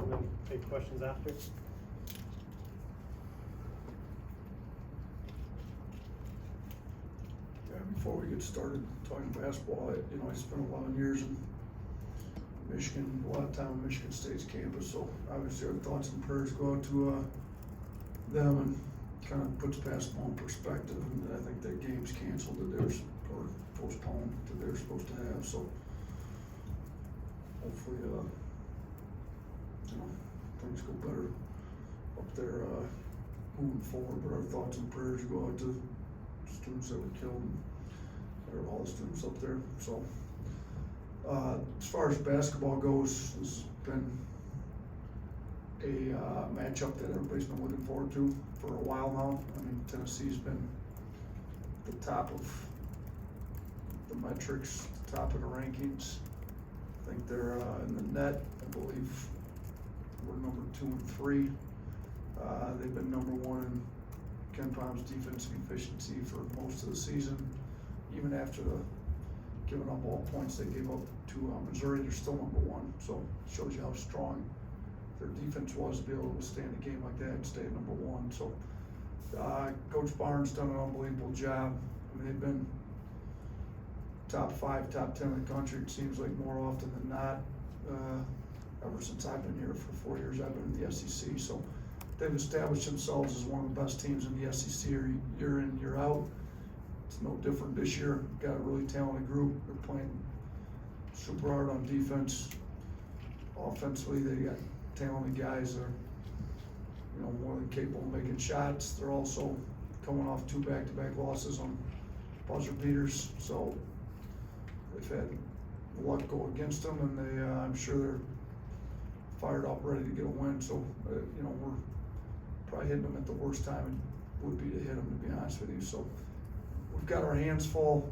and then take questions after. Yeah, before we get started talking basketball, I spent 11 years in Michigan, a lot of time on Michigan State's campus, so obviously our thoughts and prayers go out to them, and kind of puts basketball in perspective. And I think that game's canceled that they were, or postponed that they were supposed to have, so hopefully, things go better up there moving forward. But our thoughts and prayers go out to students that were killed, and all the students up there. So as far as basketball goes, this has been a matchup that everybody's been looking forward to for a while now. I mean, Tennessee's been the top of the metrics, top of the rankings. I think they're in the net, I believe we're number 2 and 3. They've been number 1 in Ken Palm's defensive efficiency for most of the season. Even after giving up all points they gave up to Missouri, they're still number 1. So it shows you how strong their defense was to be able to withstand a game like that and stay at number 1. So Coach Barnes done an unbelievable job. I mean, they've been top 5, top 10 in the country, it seems like, more often than not. Ever since I've been here for 4 years, I've been in the SEC. So they've established themselves as one of the best teams in the SEC year in, year out. It's no different this year. Got a really talented group. They're playing super hard on defense. Offensively, they got talented guys that are, more than capable of making shots. They're also coming off 2 back-to-back losses on buzzer beaters. So they've had luck go against them, and they, I'm sure they're fired up, ready to get a win. So, we're probably hitting them at the worst time it would be to hit them, to be honest with you. So we've got our hands full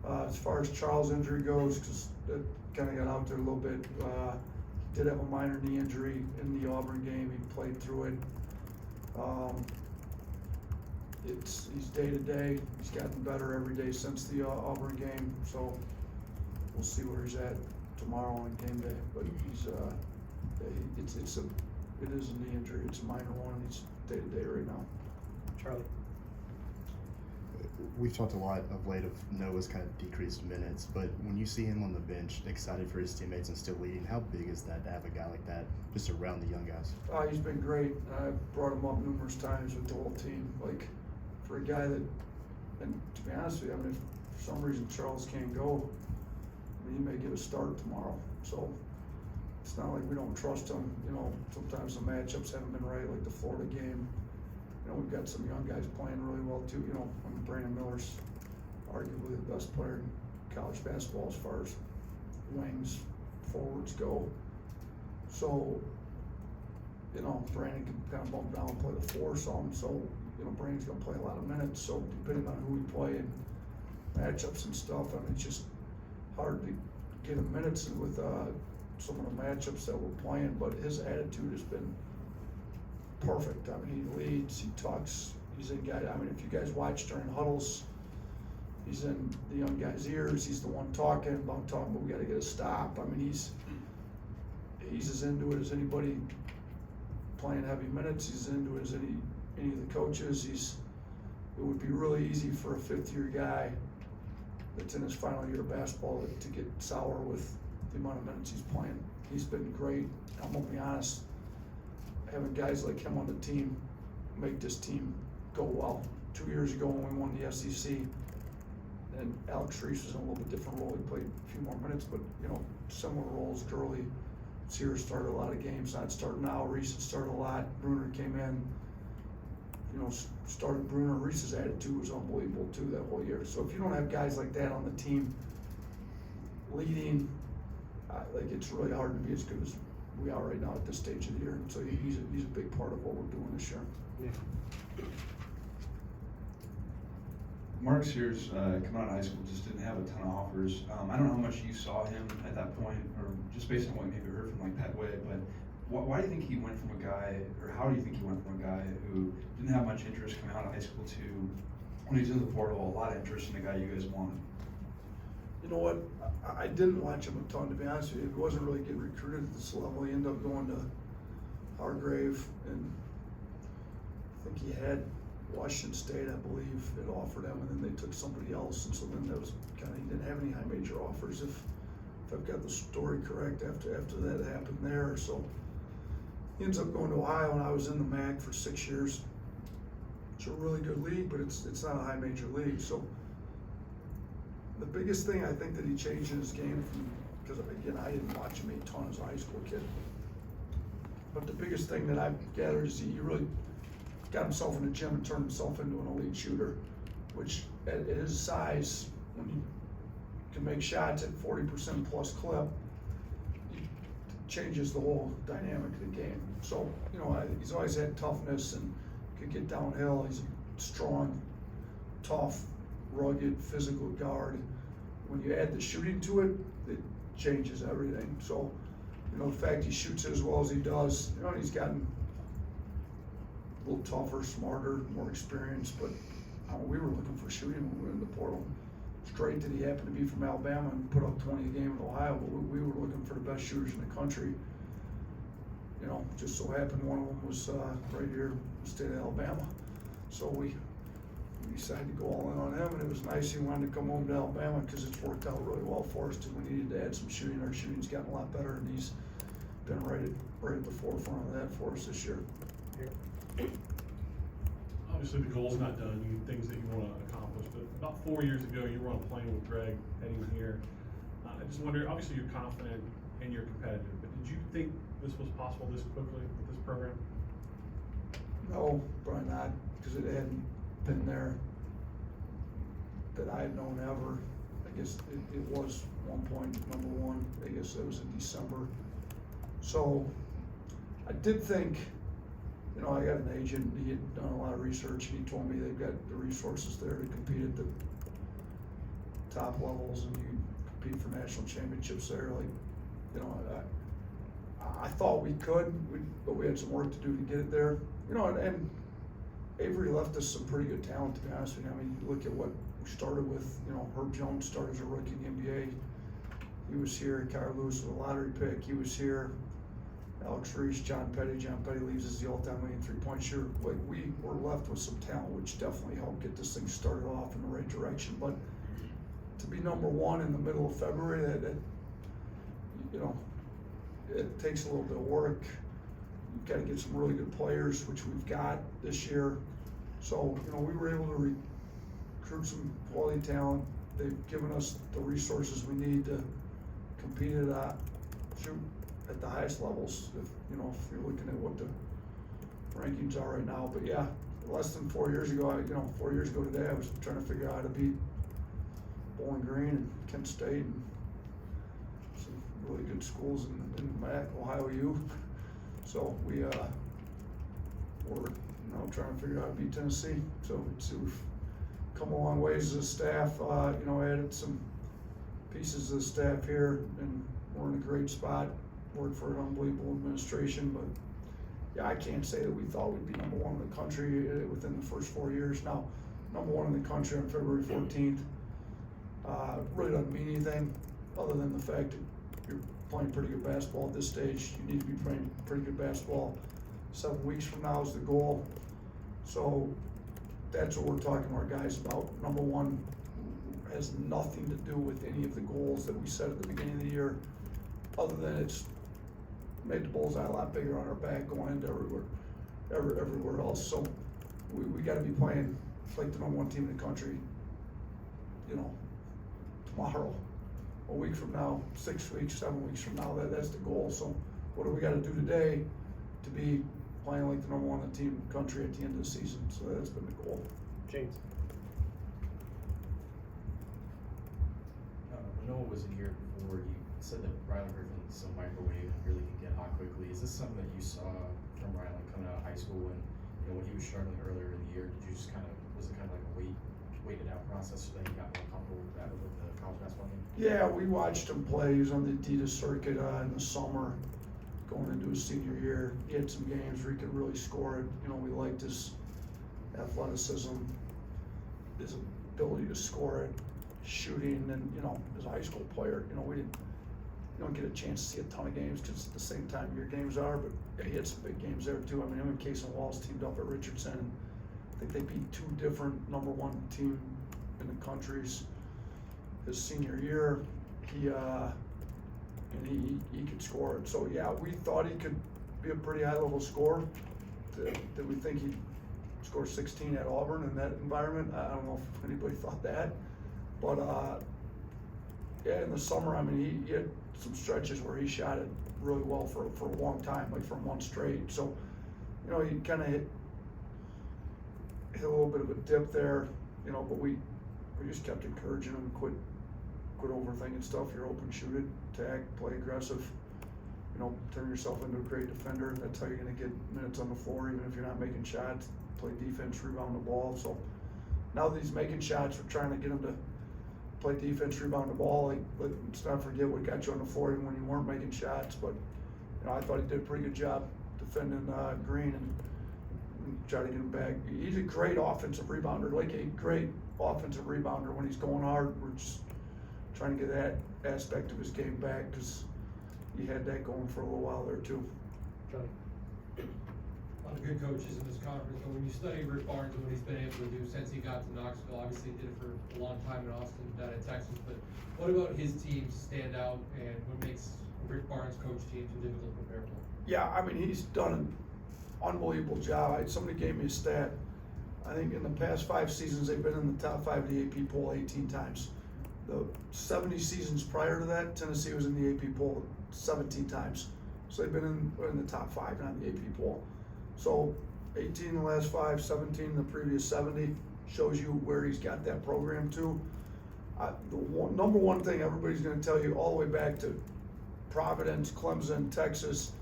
as far as Charles' injury goes, because that kind of got out there a little bit. He did have a minor knee injury in the Auburn game. He played through it. He's day to day. He's gotten better every day since the Auburn game. So we'll see where he's at tomorrow on game day. But he's it is a knee injury. It's a minor one. He's day to day right now. Charlie. We've talked a lot of late of Noah's kind of decreased minutes, but when you see him on the bench, excited for his teammates and still leading, how big is that to have a guy like that just around the young guys? He's been great. I've brought him up numerous times with the whole team. Like, for a guy that, and to be honest with you, I mean, if for some reason Charles can't go, he may get a start tomorrow. So it's not like we don't trust him. Sometimes the matchups haven't been right, like the Florida game. We've got some young guys playing really well too. Brandon Miller's arguably the best player in college basketball as far as wings, forwards go. So, Brandon can kind of bump down and play the 4 some. So, Brandon's gonna play a lot of minutes. So depending on who we play and matchups and stuff, I mean, it's just hard to get him minutes with some of the matchups that we're playing. But his attitude has been perfect. I mean, he leads, he talks, he's in guy. I mean, if you guys watch during huddles, he's in the young guy's ears. He's the one talking, but we got to get a stop. I mean, he's as into it as anybody playing heavy minutes. He's into it as any of the coaches. It would be really easy for a 5th-year guy that's in his final year of basketball to get sour with the amount of minutes he's playing. He's been great. I'm gonna be honest. Having guys like him on the team make this team go well. 2 years ago when we won the SEC, and Alex Reese was in a little bit different role. He played a few more minutes, but similar roles. Gurley, Sears started a lot of games. Not starting now. Reese had started a lot. Bruner came in. Started Bruner. Reese's attitude was unbelievable too that whole year. So if you don't have guys like that on the team leading, it's really hard to be as good as we are right now at this stage of the year. And so he's a big part of what we're doing this year. Yeah. Mark Sears, coming out of high school, just didn't have a ton of offers. I don't know how much you saw him at that point, or just based on what you maybe heard from Pat Way, but why do you think he went from a guy, or how do you think he went from a guy who didn't have much interest coming out of high school to, when he's in the portal, a lot of interest in the guy you guys wanted? You know what? I didn't watch him a ton, to be honest with you. He wasn't really getting recruited at this level. He ended up going to Hargrave, and I think he had Washington State, I believe, had offered him, and then they took somebody else, and so then that was kind of, he didn't have any high major offers, if I've got the story correct, after that happened there. So he ends up going to Ohio, and I was in the MAC for 6 years. It's a really good league, but it's not a high major league. So the biggest thing I think that he changed in his game, because again, I didn't watch him a ton as a high school kid, but the biggest thing that I've gathered is he really got himself in the gym and turned himself into an elite shooter, which at his size, when you can make shots at 40% plus clip, it changes the whole dynamic of the game. So, you know, he's always had toughness and could get downhill. He's a strong, tough, rugged, physical guard. When you add the shooting to it, it changes everything. So, you know, the fact he shoots it as well as he does, you know, he's gotten a little tougher, smarter, more experienced, but we were looking for shooting when we were in the portal. It's great that he happened to be from Alabama and put up 20 a game in Ohio, but we were looking for the best shooters in the country. You know, just so happened one of them was right here in the state of Alabama. So we decided to go all in on him, and it was nice he wanted to come home to Alabama because it's worked out really well for us too. We needed to add some shooting. Our shooting's gotten a lot better, and he's been right at the forefront of that for us this year. Obviously, the goal's not done, things that you want to accomplish, but about 4 years ago, you were on a plane with Greg heading here. I just wonder, obviously you're confident and you're competitive, but did you think this was possible this quickly with this program? No, probably not, because it hadn't been there that I had known ever. I guess it was one point number one. I guess that was in December. So I did think, you know, I got an agent, he had done a lot of research, and he told me they've got the resources there to compete at the top levels, and you can compete for national championships there. Like, you know, I thought we could, but we had some work to do to get it there. You know, and Avery left us some pretty good talent, to be honest with you. I mean, you look at what we started with, you know, Herb Jones started as a rookie in the NBA. He was here. Kyra Lewis was a lottery pick. He was here. Alex Reese, John Petty. John Petty leaves as the all-time leading three-point shooter. Like, we were left with some talent, which definitely helped get this thing started off in the right direction. But to be number one in the middle of February, that you know, it takes a little bit of work. You've got to get some really good players, which we've got this year. So, you know, we were able to recruit some quality talent. They've given us the resources we need to compete at the highest levels. If you're looking at what the rankings are right now. But yeah, less than 4 years ago, 4 years ago today, I was trying to figure out how to beat Bowling Green and Kent State and some really good schools in MAC, Ohio U. So we're trying to figure out how to beat Tennessee. So we've come a long ways as a staff. Added some pieces of the staff here, and we're in a great spot. Worked for an unbelievable administration, but yeah, I can't say that we thought we'd be number one in the country within the first 4 years. Now, number one in the country on February 14th really doesn't mean anything other than the fact that you're playing pretty good basketball at this stage. You need to be playing pretty good basketball. 7 weeks from now is the goal. So that's what we're talking to our guys about. Number one has nothing to do with any of the goals that we set at the beginning of the year, other than it's made the bullseye a lot bigger on our back going into everywhere else. So we got to be playing like the number one team in the country, tomorrow, a week from now, 6 weeks, 7 weeks from now. That's the goal. So what do we got to do today to be playing like the number one team in the country at the end of the season? So that's been the goal. James. Noah wasn't here before. You said that Rylan Griffin's a microwave and really can get hot quickly. Is this something that you saw from Rylan coming out of high school, and when he was struggling earlier in the year? Did you just was it kind of like a waited out process so that he got more comfortable with that with the college basketball game? Yeah, we watched him play. He was on the Adidas circuit in the summer, going into his senior year. He had some games where he could really score it. We liked his athleticism, his ability to score it, shooting, and as a high school player, we didn't you don't get a chance to see a ton of games because at the same time your games are, but yeah, he had some big games there too. I mean, him and Case and Walls teamed up at Richardson, and I think they beat 2 different #1 team in the countries his senior year. He could score it. So yeah, we thought he could be a pretty high level scorer. Did we think he'd score 16 at Auburn in that environment? I don't know if anybody thought that, but yeah, in the summer, I mean, he had some stretches where he shot it really well for a long time, like from one straight. So, you know, he kind of hit a little bit of a dip there, you know, but we just kept encouraging him, quit overthinking stuff. You're open, shoot it, tag, play aggressive, you know, turn yourself into a great defender. That's how you're gonna get minutes on the floor, even if you're not making shots. Play defense, rebound the ball. So now that he's making shots, we're trying to get him to play defense, rebound the ball. Like, let's not forget what got you on the floor even when you weren't making shots. But you know, I thought he did a pretty good job defending Green and try to get him back. He's a great offensive rebounder, like a great offensive rebounder when he's going hard. We're just trying to get that aspect of his game back because he had that going for a little while there too. Charlie. A lot of good coaches in this conference, but when you study Rick Barnes and what he's been able to do since he got to Knoxville, obviously he did it for a long time in Austin, down in Texas, but what about his teams stand out and what makes Rick Barnes coach teams so difficult to prepare for? Yeah, I mean, he's done an unbelievable job. Somebody gave me a stat. I think in the past 5 seasons, they've been in the top 5 of the AP poll 18 times. The 70 seasons prior to that, Tennessee was in the AP poll 17 times. So they've been in the top 5, not the AP poll. So 18 in the last 5, 17 in the previous 70 shows you where he's got that program to. Number one thing everybody's going to tell you all the way back to Providence, Clemson, Texas,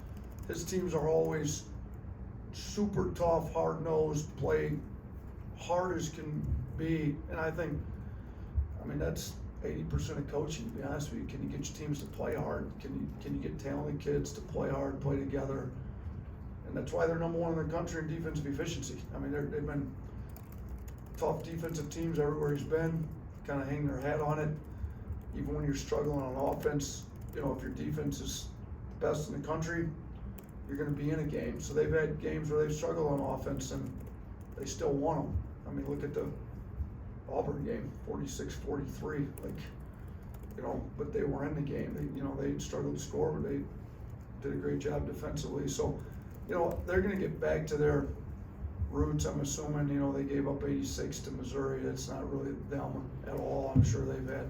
his teams are always super tough, hard-nosed, play hard as can be. And I mean, that's 80% of coaching, to be honest with you. Can you get your teams to play hard? Can you get talented kids to play hard, play together? And that's why they're #1 in the country in defensive efficiency. I mean, they've been tough defensive teams everywhere he's been, kind of hang their hat on it. Even when you're struggling on offense, you know, if your defense is the best in the country, you're going to be in a game. So they've had games where they've struggled on offense and they still won them. I mean, look at the Auburn game, 46-43, like, you know, but they were in the game. They struggled to score, but they did a great job defensively. So, you know, they're going to get back to their roots. I'm assuming, you know, they gave up 86 to Missouri. That's not really them at all. I'm sure they've had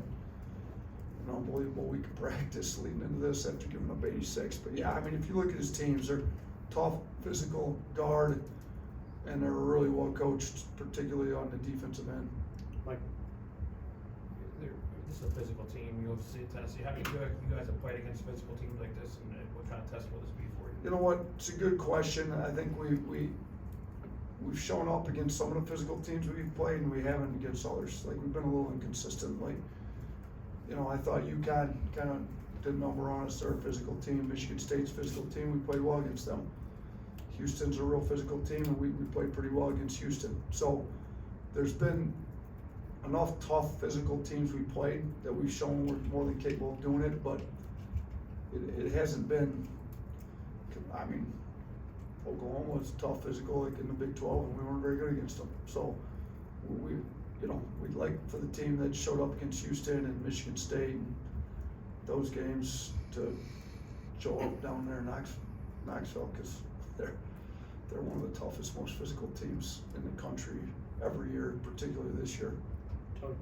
an unbelievable week of practice leading into this after giving up 86. But yeah, I mean, if you look at his teams, they're tough, physical, guard, and they're really well coached, particularly on the defensive end. Mike. This is a physical team. You see Tennessee. How do you guys have played against physical teams like this, and what kind of test will this be for you? You know what? It's a good question. I think we've shown up against some of the physical teams we've played, and we haven't against others. Like, we've been a little inconsistent. Like, you know, I thought UConn kind of did a number on us. They're a physical team. Michigan State's physical team. We played well against them. Houston's a real physical team, and we played pretty well against Houston. So there's been enough tough physical teams we played that we've shown we're more than capable of doing it, but it hasn't been, I mean, Oklahoma was tough physical like in the Big 12, and we weren't very good against them. So we'd like for the team that showed up against Houston and Michigan State and those games to show up down there in Knoxville, because they're one of the toughest, most physical teams in the country every year, particularly this year. Tony.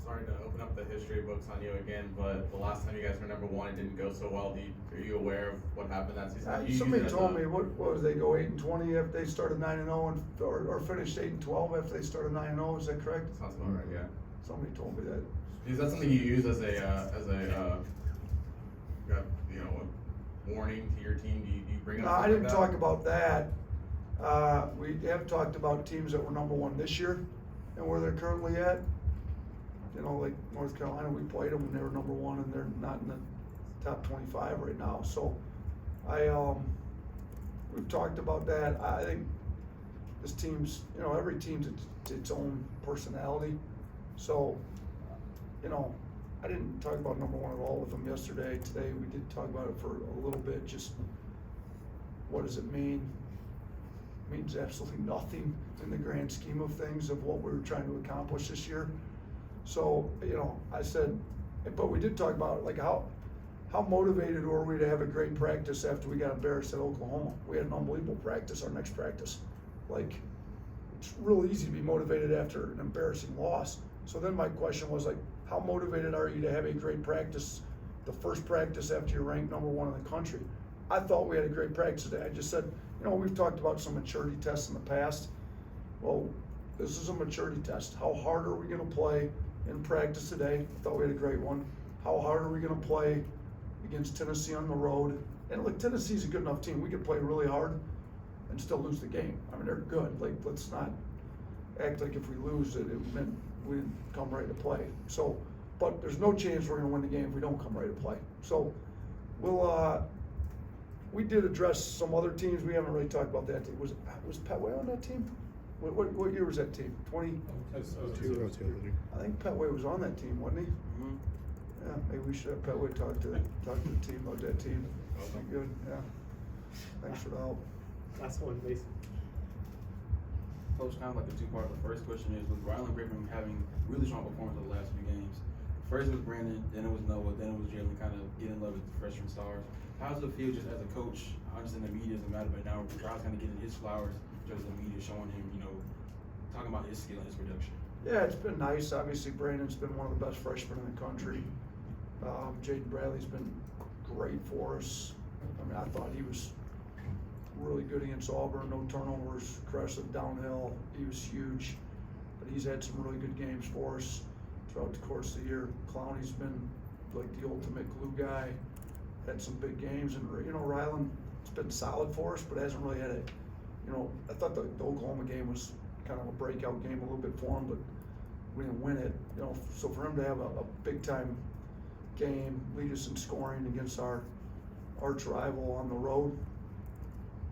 Sorry to open up the history books on you again, but the last time you guys were #1, it didn't go so well. Are you aware of what happened that season? Somebody told me, what was they go 8-20 after they started 9-0 or finished 8-12 after they started 9-0? Is that correct? Sounds about right, yeah. Somebody told me that. Is that something you use as a warning to your team? Do you bring it up? I didn't talk about that. We have talked about teams that were #1 this year and where they're currently at. You know, like North Carolina, we played them when they were #1, and they're not in the top 25 right now. So we've talked about that. I think this team's, you know, every team's its own personality. So, you know, I didn't talk about number one at all with them yesterday. Today, we did talk about it for a little bit, just what does it mean? It means absolutely nothing in the grand scheme of things of what we were trying to accomplish this year. So, you know, I said, but we did talk about like how motivated were we to have a great practice after we got embarrassed at Oklahoma? We had an unbelievable practice, our next practice. Like, it's real easy to be motivated after an embarrassing loss. So then my question was like, how motivated are you to have a great practice, the first practice after you're ranked number one in the country? I thought we had a great practice today. I just said, you know, we've talked about some maturity tests in the past. Well, this is a maturity test. How hard are we gonna play in practice today? I thought we had a great one. How hard are we gonna play against Tennessee on the road? And look, Tennessee's a good enough team. We could play really hard and still lose the game. I mean, they're good. Like, let's not act like if we lose it meant we didn't come ready to play. So, but there's no chance we're gonna win the game if we don't come ready to play. So, we did address some other teams. We haven't really talked about that. Was Petway on that team? What year was that team? 20? Oh, I think Petway was on that team, wasn't he? Mm-hmm. Yeah, maybe we should have Petway talk to the team about that team. Okay. Good, yeah. Thanks for the help. Last one, Mason. Coach, kind of like a two-part. The first question is, with Ryland Griffin having really strong performance over the last few games, first it was Brandon, then it was Noah, then it was Jalen kind of getting in love with the freshman stars. How does it feel just as a coach? I understand the media doesn't matter, but now Ryland's kind of getting his flowers, just the media showing him, you know, talking about his skill and his production. Yeah, it's been nice. Obviously, Brandon's been one of the best freshmen in the country. Jaden Bradley's been great for us. I mean, I thought he was really good against Auburn. No turnovers, aggressive downhill. He was huge. But he's had some really good games for us throughout the course of the year. Clowney's been like the ultimate glue guy. Had some big games, and you know, Ryland's been solid for us, but hasn't really had a, you know, I thought the Oklahoma game was kind of a breakout game a little bit for him, but we didn't win it. You know, so for him to have a big time game, lead us in scoring against our arch rival on the road,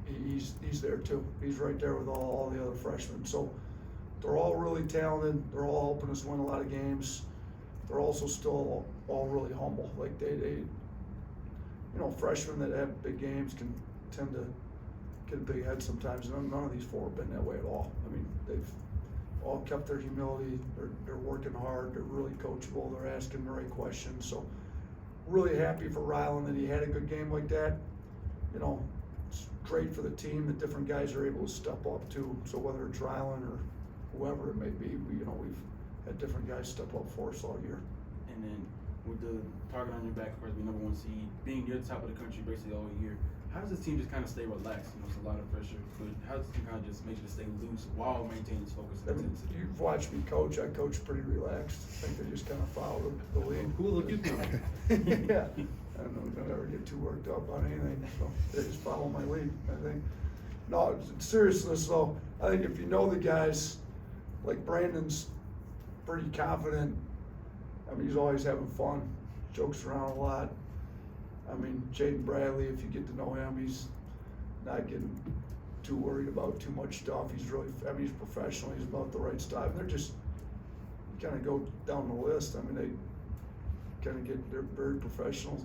he's there too. He's right there with all the other freshmen. So they're all really talented. They're all helping us win a lot of games. They're also still all really humble. Like they you know, freshmen that have big games can tend to get a big head sometimes. None of these four have been that way at all. I mean, they've all kept their humility. They're working hard. They're really coachable. They're asking the right questions. So really happy for Ryland that he had a good game like that. You know, it's great for the team that different guys are able to step up too. So whether it's Ryland or whoever it may be, we've had different guys step up for us all year. And then with the target on your back, of course, being number one seed, being near the top of the country basically all year, how does this team just kind of stay relaxed? You know, it's a lot of pressure, but how does this team kind of just make sure to stay loose while maintaining its focus I and mean, intensity? you've watched me coach. I coach pretty relaxed. I think they just kind of follow the lead. Cool look you Yeah. I don't ever get too worked up on anything, so they just follow my lead, I think. No, seriousness though, I think if you know the guys, like Brandon's pretty confident. I mean, he's always having fun, jokes around a lot. I mean, Jaden Bradley, if you get to know him, he's not getting too worried about too much stuff. He's really, I mean, he's professional. He's about the right stuff. And they're just, you kind of go down the list. I mean, they kind of they're very professional,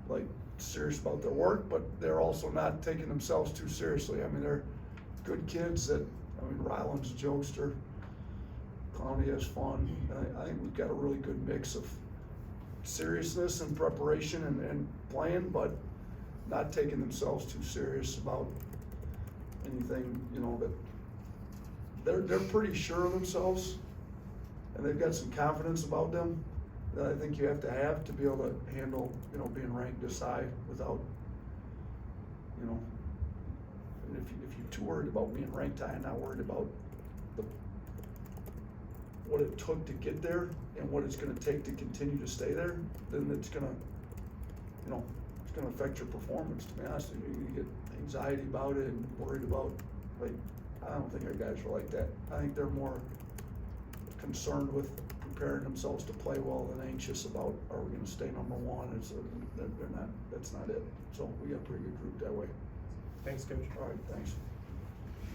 like serious about their work, but they're also not taking themselves too seriously. I mean, they're good kids that, I mean, Ryland's a jokester. Clowney has fun. I think we've got a really good mix of seriousness and preparation and playing, but not taking themselves too serious about anything, you know, that they're pretty sure of themselves and they've got some confidence about them that I think you have to be able to handle, you know, being ranked this high without, you know, and if you're too worried about being ranked high and not worried about what it took to get there and what it's going to take to continue to stay there, then it's going to, you know, it's going to affect your performance. To be honest with you, you get anxiety about it and worried about, like, I don't think our guys are like that. I think they're more concerned with preparing themselves to play well than anxious about, are we going to stay number one? And so they're not. That's not it. So we got a pretty good group that way. Thanks, Coach. All right, thanks.